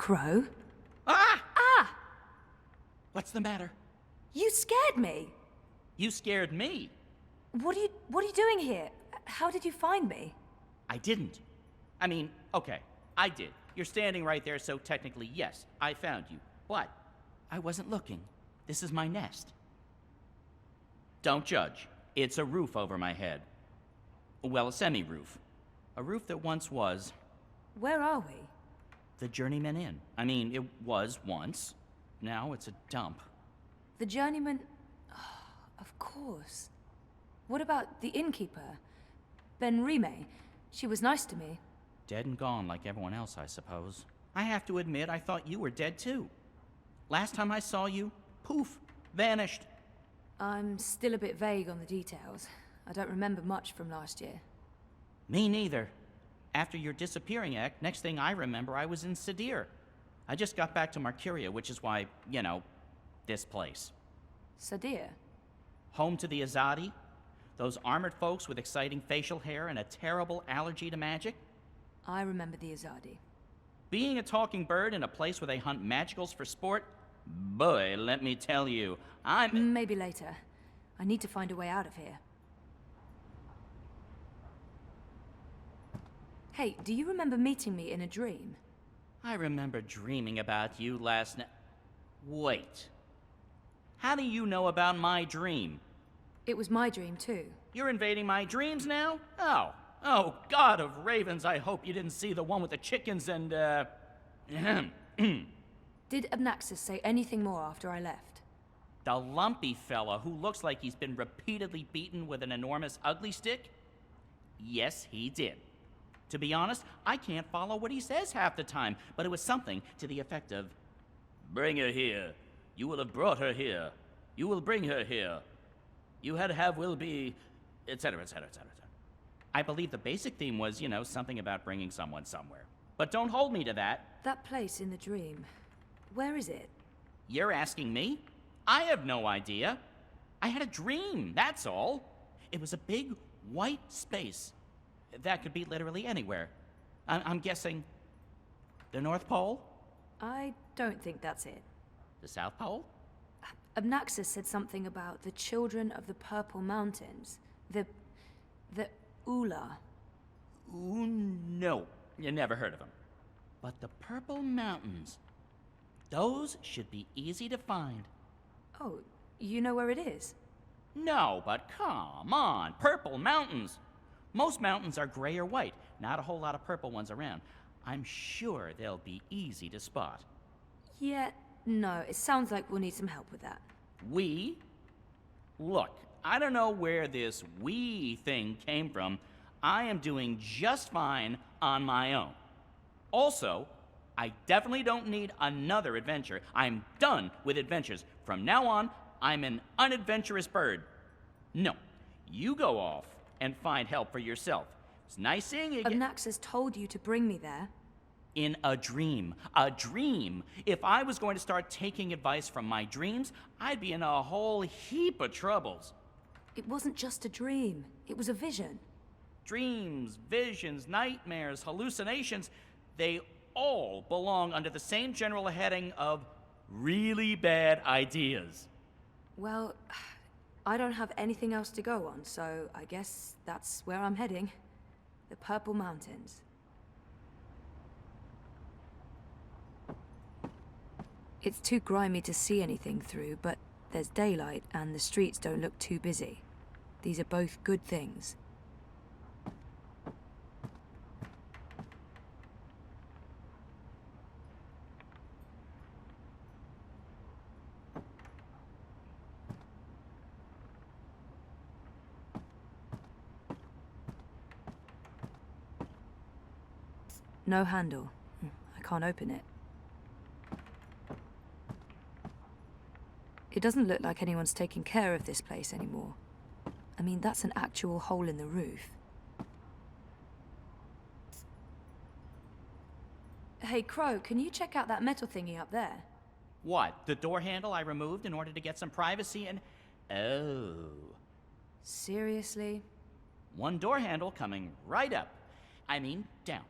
Crow. Ah! Ah! What's the matter? You scared me! You scared me. What are you doing here? How did you find me? I didn't. I mean, okay, I did. You're standing right there, so technically, yes, I found you. But I wasn't looking. This is my nest. Don't judge. It's a roof over my head. Well, a semi-roof. A roof that once was... Where are we? the Journeyman Inn. I mean, it was once. Now it's a dump. The Journeyman... Oh, of course. What about the innkeeper? Ben Rime. She was nice to me. Dead and gone like everyone else, I suppose. I have to admit, I thought you were dead too. Last time I saw you, poof, vanished. I'm still a bit vague on the details. I don't remember much from last year. Me neither. After your disappearing act, next thing I remember, I was in Sadir. I just got back to Marcuria, which is why, you know, this place. Sadir? Home to the Azadi? Those armored folks with exciting facial hair and a terrible allergy to magic? I remember the Azadi. Being a talking bird in a place where they hunt magicals for sport? Boy, let me tell you, I'm... Maybe later. I need to find a way out of here. Hey, do you remember meeting me in a dream? I remember dreaming about you last night. Wait. How do you know about my dream? It was my dream, too. You're invading my dreams now? Oh, God of ravens, I hope you didn't see the one with the chickens and, Did Abnaxis say anything more after I left? the lumpy fella who looks like he's been repeatedly beaten with an enormous ugly stick? Yes, he did. To be honest, I can't follow what he says half the time, but it was something to the effect of, "Bring her here. You will have brought her here. You will bring her here. You had have will be," etc., etc., etc. I believe the basic theme was, you know, something about bringing someone somewhere. But don't hold me to that. That place in the dream. Where is it? You're asking me? I have no idea. I had a dream, that's all. It was a big, white space. That could be literally anywhere. I'm guessing the North Pole? I don't think that's it. The South Pole? Abnaxis said something about the children of the Purple Mountains. The Ula. Ooh, no. You never heard of them. But the Purple Mountains, those should be easy to find. Oh, you know where it is? No, but come on, Purple Mountains. Most mountains are gray or white, not a whole lot of purple ones around. I'm sure they'll be easy to spot. Yeah, no, it sounds like we'll need some help with that. We? Look, I don't know where this we thing came from. I am doing just fine on my own. Also, I definitely don't need another adventure. I'm done with adventures. From now on, I'm an unadventurous bird. No, you go off and find help for yourself. It's nice seeing you again. Abnaxis told you to bring me there. In a dream. A dream. If I was going to start taking advice from my dreams, I'd be in a whole heap of troubles. It wasn't just a dream. It was a vision. Dreams, visions, nightmares, hallucinations, they all belong under the same general heading of really bad ideas. Well, I don't have anything else to go on, so I guess that's where I'm heading. The Purple Mountains. It's too grimy to see anything through, but there's daylight and the streets don't look too busy. These are both good things. No handle. I can't open it. It doesn't look like anyone's taking care of this place anymore. I mean, that's an actual hole in the roof. Hey, Crow, can you check out that metal thingy up there? What, the door handle I removed in order to get some privacy and... Oh. Seriously? One door handle coming right up. I mean, down.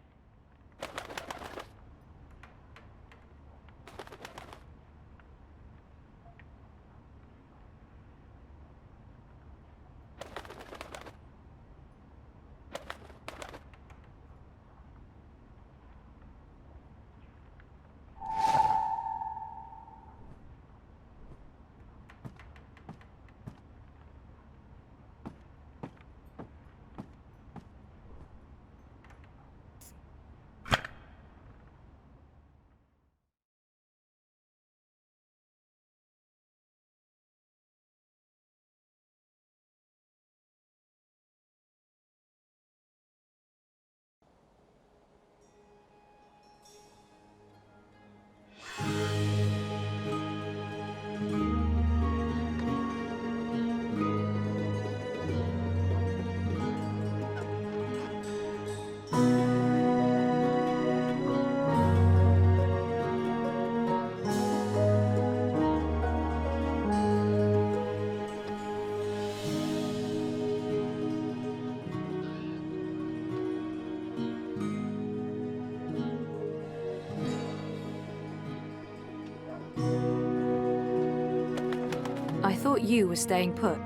you were staying put.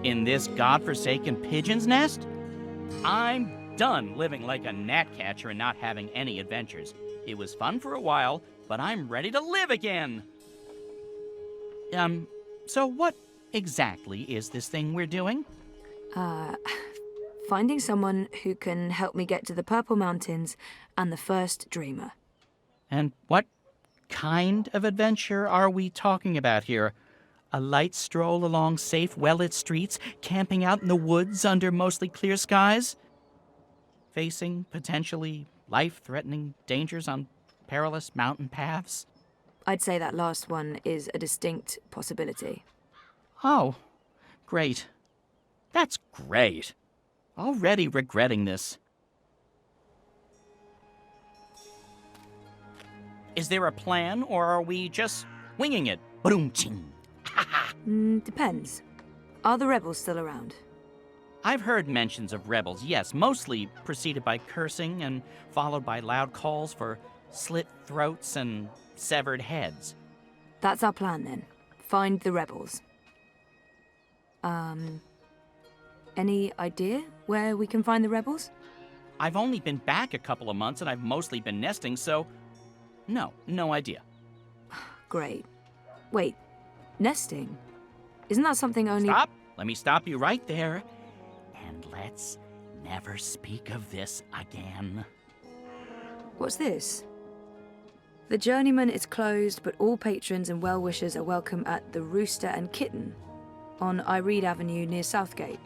In this godforsaken pigeon's nest? I'm done living like a gnatcatcher and not having any adventures. It was fun for a while, but I'm ready to live again. So what exactly is this thing we're doing? Finding someone who can help me get to the Purple Mountains and the first Dreamer. And what kind of adventure are we talking about here? A light stroll along safe, well-lit streets, camping out in the woods under mostly clear skies? Facing potentially life-threatening dangers on perilous mountain paths? I'd say that last one is a distinct possibility. Oh, great. That's great. Already regretting this. Is there a plan, or are we just winging it? Boom-ching. Depends. Are the rebels still around? I've heard mentions of rebels, yes, mostly preceded by cursing and followed by loud calls for slit throats and severed heads. That's our plan then. Find the rebels. Any idea where we can find the rebels? I've only been back a couple of months and I've mostly been nesting, so no idea. Great. Wait, nesting? Isn't that something only— Stop! Let me stop you right there. And let's never speak of this again. What's this? The Journeyman is closed, but all patrons and well-wishers are welcome at the Rooster and Kitten on Iread Avenue near Southgate.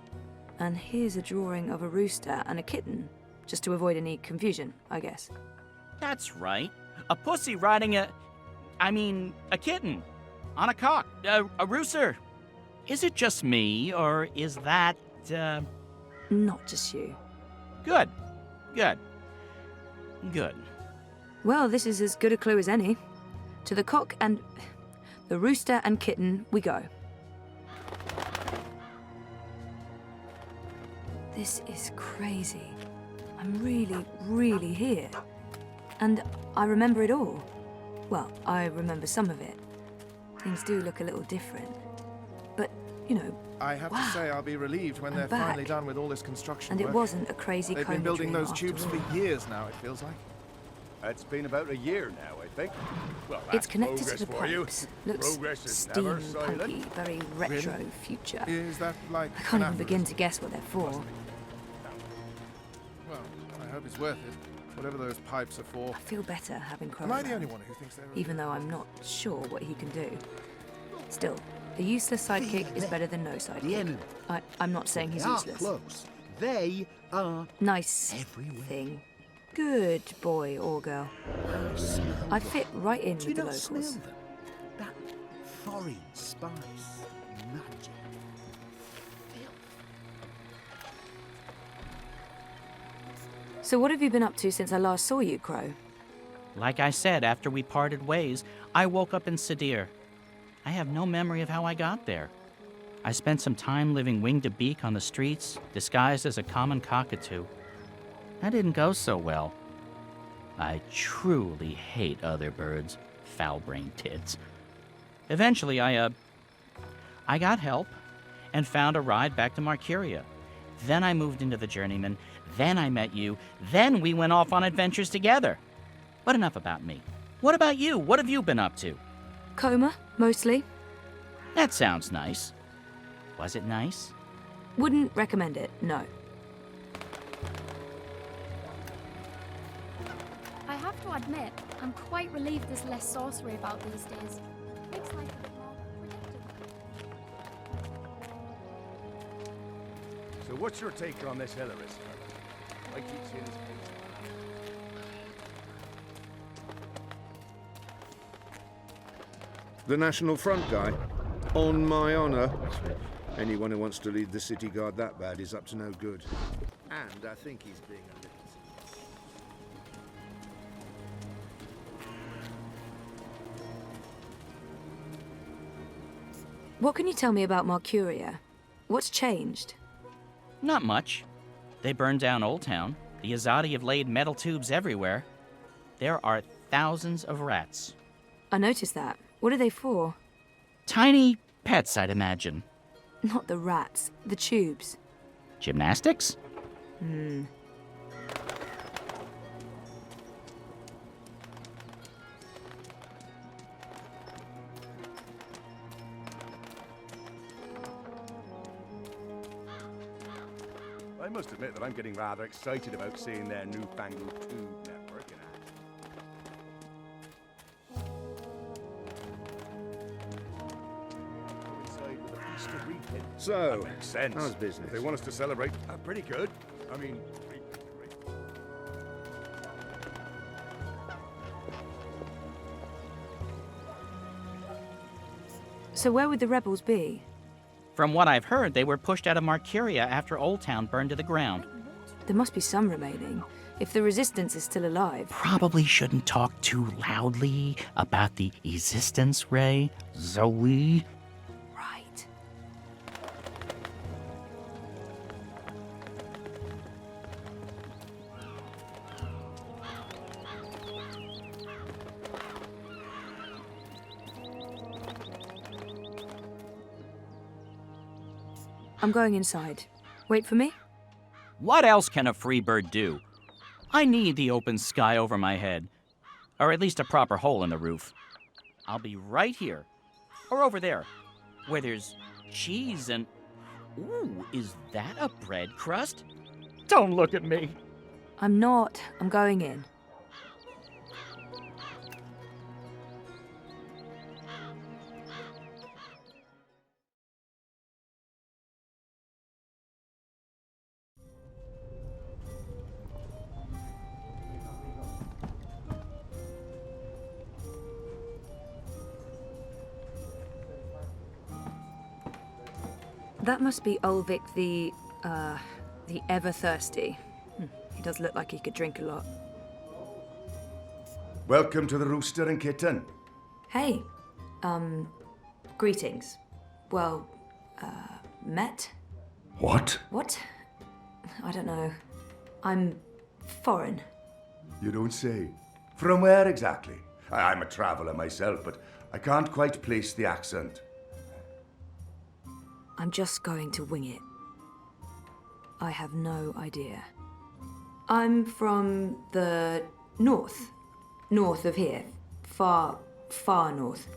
And here's a drawing of a rooster and a kitten, just to avoid any confusion, I guess. That's right. A pussy riding a kitten. On a cock. A rooster. Is it just me, or is that, Not just you. Good. Well, this is as good a clue as any. To the cock and the rooster and kitten we go. This is crazy. I'm really here. And I remember it all. Well, I remember some of it. Things do look a little different. But, you know, I have to say I'll be relieved when they're back. finally done with all this construction And work. it wasn't a crazy They've been coma building dream those after tubes all. for years now, it feels like. It's been about a year now, I think. Well, It's that's connected to the progress for you. pipes. Looks Progress is never silent. steampunky, very retro Really? future. Is that like I can't an even begin to guess what they're for. Well, I hope it's worth it. Whatever those pipes are for. I feel better having Crow Am I the around, only one who thinks they're... even though I'm not sure what he can do. Still, a useless sidekick is better than no sidekick. I'm not saying he's They are useless. close. They are Nice everywhere. thing. Good boy or girl. I fit right in Do with you the not smell locals. them? That foreign spice, magic, filth. So what have you been up to since I last saw you, Crow? Like I said, after we parted ways, I woke up in Sadir. I have no memory of how I got there. I spent some time living wing to beak on the streets, disguised as a common cockatoo. That didn't go so well. I truly hate other birds, foul-brained tits. Eventually, I got help and found a ride back to Marcuria. Then I moved into the Journeyman, then I met you, then we went off on adventures together. But enough about me. What about you? What have you been up to? Coma, mostly. That sounds nice. Was it nice? Wouldn't recommend it, no. I have to admit, I'm quite relieved there's less sorcery about these days. Makes life a bit more predictable. So what's your take on this Hilarious? I keep seeing his face. The National Front guy? On my honour. Anyone who wants to lead the city guard that bad is up to no good. And I think he's being a little... What can you tell me about Marcuria? What's changed? Not much. They burned down Old Town. The Azadi have laid metal tubes everywhere. There are thousands of rats. I noticed that. What are they for? Tiny Pets, I'd imagine. Not the rats, the tubes. Gymnastics? I must admit that I'm getting rather excited about seeing their newfangled tube network in action. Coincide with the Feast of Reaping. So, That makes sense. how's business? If they want us to celebrate, pretty good. I mean, So where would the rebels be? From what I've heard, they were pushed out of Marcuria after Old Town burned to the ground. There must be some remaining. If the resistance is still alive. Probably shouldn't talk too loudly about the existence, Ray. Zoe. Right. I'm going inside. Wait for me? What else can a free bird do? I need the open sky over my head. Or at least a proper hole in the roof. I'll be right here. Or over there. Where there's cheese and... Ooh, is that a bread crust? Don't look at me. I'm not. I'm going in. That must be Ulvik the ever-thirsty. He does look like he could drink a lot. Welcome to the Rooster and Kitten. Hey, greetings. Well, met? What? What? I don't know. I'm foreign. You don't say. From where exactly? I'm a traveller myself, but I can't quite place the accent. I'm just going to wing it. I have no idea. I'm from the north. North of here. Far, far north.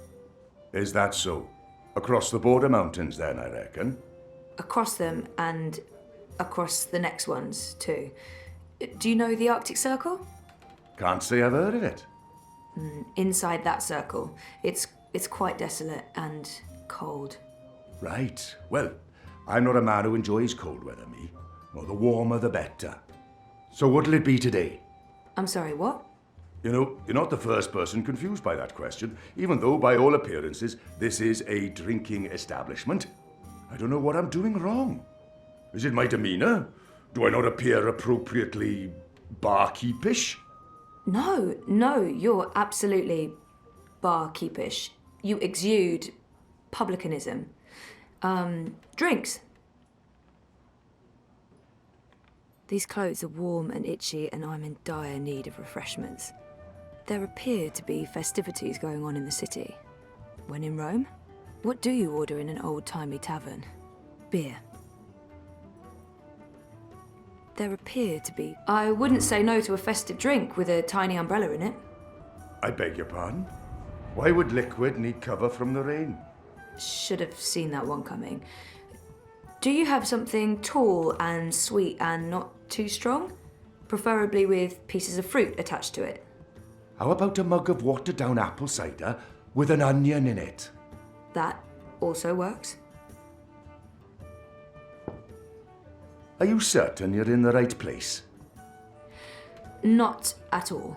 Is that so? Across the border mountains then, I reckon? Across them and across the next ones, too. Do you know the Arctic Circle? Can't say I've heard of it. Inside that circle, it's quite desolate and cold. Right. Well, I'm not a man who enjoys cold weather, me. Well, the warmer the better. So what'll it be today? I'm sorry, what? You know, you're not the first person confused by that question, even though, by all appearances, this is a drinking establishment. I don't know what I'm doing wrong. Is it my demeanour? Do I not appear appropriately barkeepish? No, you're absolutely barkeepish. You exude publicanism. Drinks. These clothes are warm and itchy, and I'm in dire need of refreshments. There appear to be festivities going on in the city. When in Rome, what do you order in an old-timey tavern? Beer. There appear to be... I wouldn't say no to a festive drink with a tiny umbrella in it. I beg your pardon? Why would liquid need cover from the rain? Should have seen that one coming. Do you have something tall and sweet and not too strong? Preferably with pieces of fruit attached to it. How about a mug of watered-down apple cider with an onion in it? That also works. Are you certain you're in the right place? Not at all.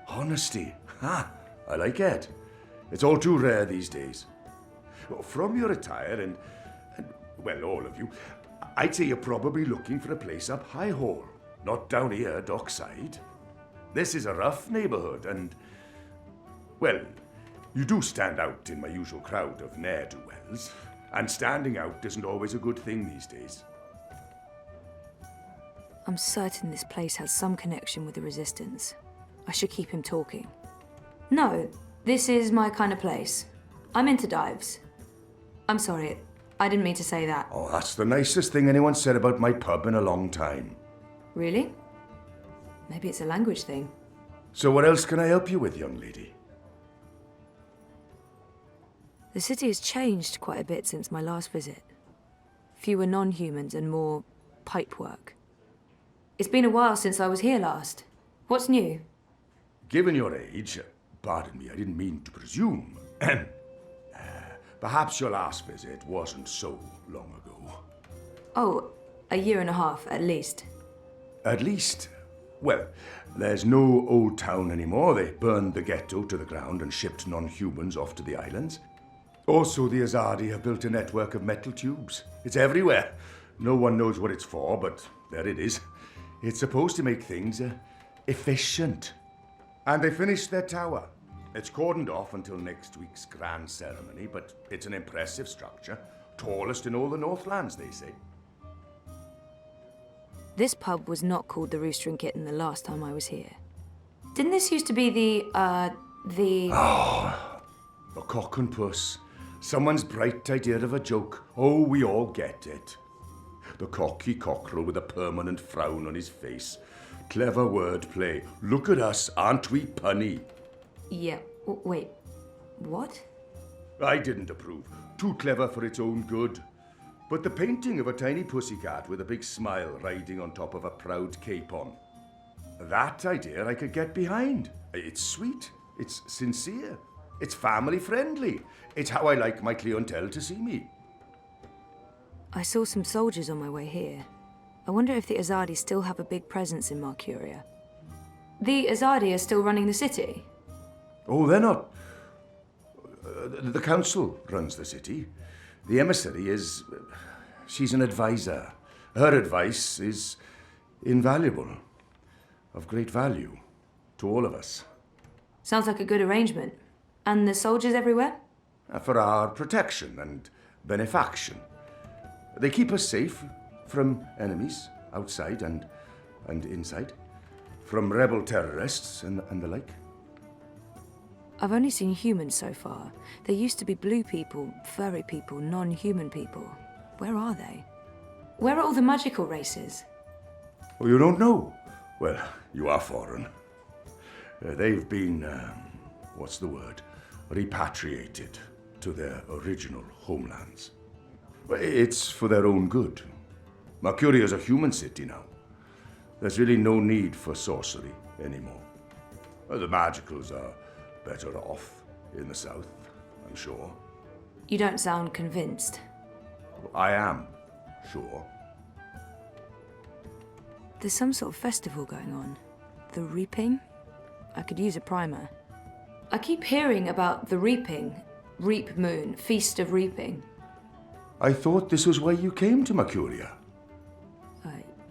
Honesty. Ha! I like it. It's all too rare these days. From your attire and, well, all of you, I'd say you're probably looking for a place up High Hall, not down here, dockside. This is a rough neighbourhood and, well, you do stand out in my usual crowd of ne'er-do-wells, and standing out isn't always a good thing these days. I'm certain this place has some connection with the Resistance. I should keep him talking. No, this is my kind of place. I'm into dives. I'm sorry. I didn't mean to say that. Oh, that's the nicest thing anyone said about my pub in a long time. Really? Maybe it's a language thing. So what else can I help you with, young lady? The city has changed quite a bit since my last visit. Fewer non-humans and more pipework. It's been a while since I was here last. What's new? Given your age, pardon me, I didn't mean to presume. Perhaps your last visit wasn't so long ago. Oh, a year and a half, at least. At least? Well, there's no old town anymore. They burned the ghetto to the ground and shipped non-humans off to the islands. Also, the Arcadia have built a network of metal tubes. It's everywhere. No one knows what it's for, but there it is. It's supposed to make things efficient. And they finished their tower. It's cordoned off until next week's grand ceremony, but it's an impressive structure. Tallest in all the Northlands, they say. This pub was not called the Rooster and Kitten the last time I was here. Didn't this used to be the... A cock and puss. Someone's bright idea of a joke. Oh, we all get it. The cocky cockerel with a permanent frown on his face. Clever wordplay. Look at us, aren't we punny? Yeah, wait, what? I didn't approve. Too clever for its own good. But the painting of a tiny pussycat with a big smile riding on top of a proud capon. That idea I could get behind. It's sweet. It's sincere. It's family friendly. It's how I like my clientele to see me. I saw some soldiers on my way here. I wonder if the Azadi still have a big presence in Marcuria. The Azadi are still running the city? Oh, they're not. The council runs the city. The emissary is... she's an advisor. Her advice is invaluable. Of great value to all of us. Sounds like a good arrangement. And the soldiers everywhere? For our protection and benefaction. They keep us safe from enemies outside and inside. From rebel terrorists and the like. I've only seen humans so far. There used to be blue people, furry people, non-human people. Where are they? Where are all the magical races? Oh, you don't know? Well, you are foreign. They've been, what's the word? Repatriated to their original homelands. It's for their own good. Marcuria is a human city now. There's really no need for sorcery anymore. The magicals are better off in the south, I'm sure. You don't sound convinced. I am sure. There's some sort of festival going on. The Reaping? I could use a primer. I keep hearing about the Reaping. Reap Moon, Feast of Reaping. I thought this was why you came to Marcuria.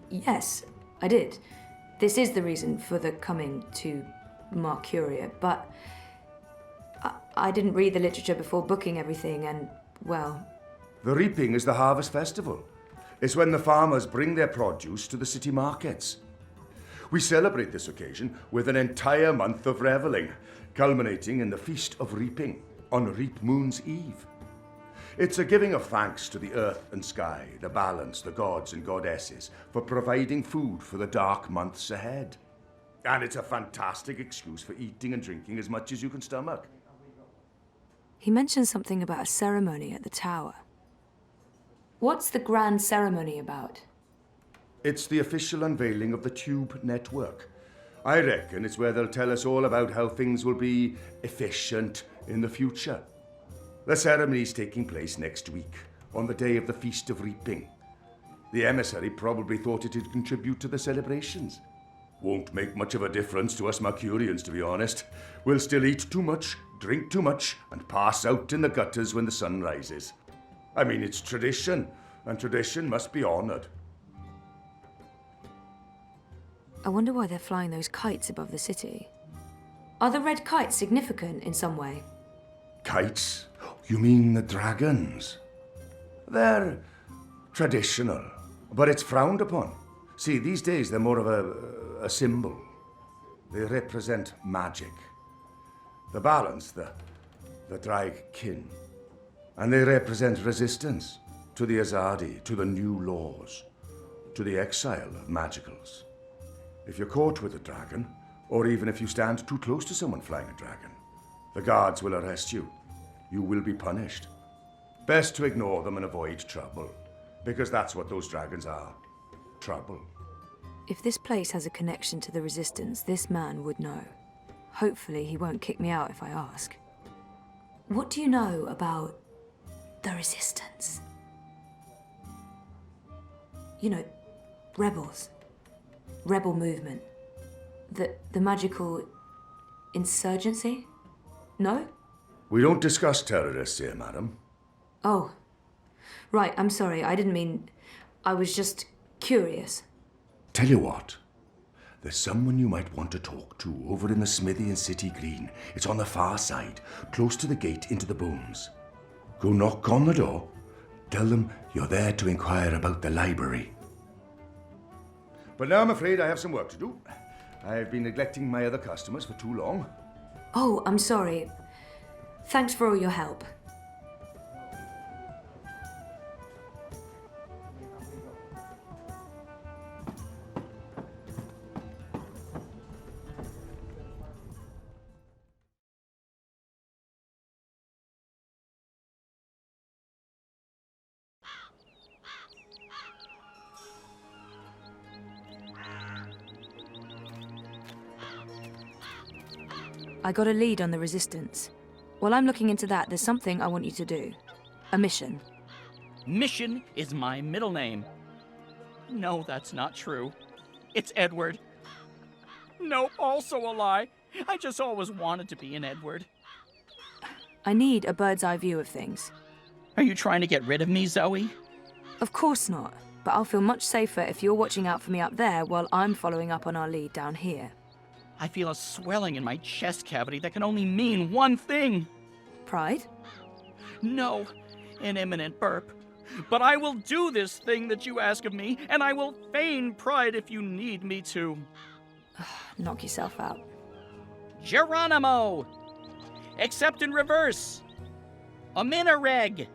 Yes, I did. This is the reason for the coming to Marcuria, but I didn't read the literature before booking everything and, well... The Reaping is the harvest festival. It's when the farmers bring their produce to the city markets. We celebrate this occasion with an entire month of revelling, culminating in the Feast of Reaping on Reap Moon's Eve. It's a giving of thanks to the earth and sky, the balance, the gods and goddesses, for providing food for the dark months ahead. And it's a fantastic excuse for eating and drinking as much as you can stomach. He mentioned something about a ceremony at the tower. What's the grand ceremony about? It's the official unveiling of the Tube Network. I reckon it's where they'll tell us all about how things will be efficient in the future. The ceremony's taking place next week, on the day of the Feast of Reaping. The emissary probably thought it'd contribute to the celebrations. Won't make much of a difference to us Marcurians, to be honest. We'll still eat too much, drink too much, and pass out in the gutters when the sun rises. I mean, it's tradition, and tradition must be honoured. I wonder why they're flying those kites above the city. Are the red kites significant in some way? Kites? You mean the dragons? They're traditional, but it's frowned upon. See, these days they're more of a symbol. They represent magic. The balance, the drag kin. And they represent resistance to the Azadi, to the new laws, to the exile of magicals. If you're caught with a dragon, or even if you stand too close to someone flying a dragon, the guards will arrest you. You will be punished. Best to ignore them and avoid trouble, because that's what those dragons are. Trouble. If this place has a connection to the Resistance, this man would know. Hopefully he won't kick me out if I ask. What do you know about the Resistance? You know, rebels. Rebel movement. The magical insurgency? No? We don't discuss terrorists here, madam. Oh. Right, I'm sorry. I didn't mean... I was just curious. Tell you what. There's someone you might want to talk to over in the smithy in City Green. It's on the far side, close to the gate into the booms. Go knock on the door. Tell them you're there to inquire about the library. But now I'm afraid I have some work to do. I've been neglecting my other customers for too long. Oh, I'm sorry. Thanks for all your help. I got a lead on the Resistance. While I'm looking into that, there's something I want you to do. A mission. Mission is my middle name. No, that's not true. It's Edward. Nope, also a lie. I just always wanted to be an Edward. I need a bird's eye view of things. Are you trying to get rid of me, Zoe? Of course not, but I'll feel much safer if you're watching out for me up there while I'm following up on our lead down here. I feel a swelling in my chest cavity that can only mean one thing. Pride? No, an imminent burp. But I will do this thing that you ask of me, and I will feign pride if you need me to. Knock yourself out. Geronimo! Except in reverse. A minireg.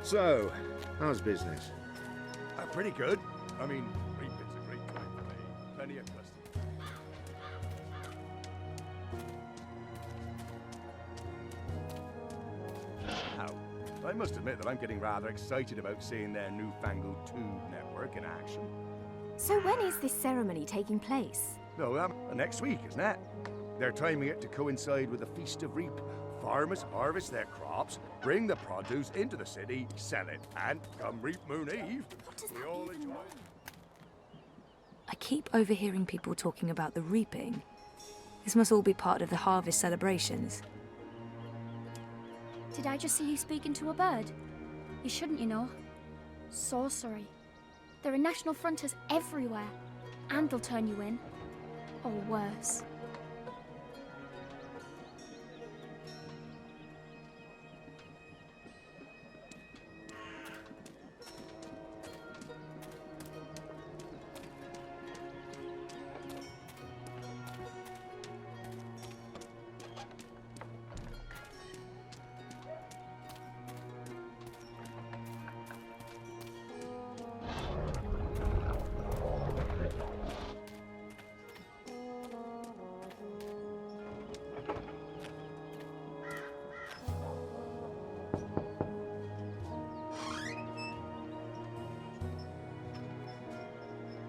So, how's business? Pretty good. I mean, reaping's a great time for me. Plenty of customers. Now, I must admit that I'm getting rather excited about seeing their newfangled tube network in action. So when is this ceremony taking place? No, next week, isn't it? They're timing it to coincide with the Feast of Reap. Farmers harvest their crops, bring the produce into the city, sell it, and come Reap Moon Eve, What does we that all even enjoy mean? it. I keep overhearing people talking about the reaping. This must all be part of the harvest celebrations. Did I just see you speaking to a bird? You shouldn't, you know. Sorcery. There are national fronters everywhere, and they'll turn you in. Or worse.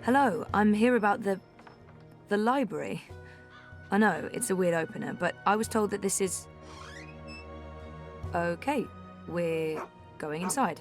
Hello, I'm here about the library. I know, it's a weird opener, but I was told that this is... Okay, we're going inside.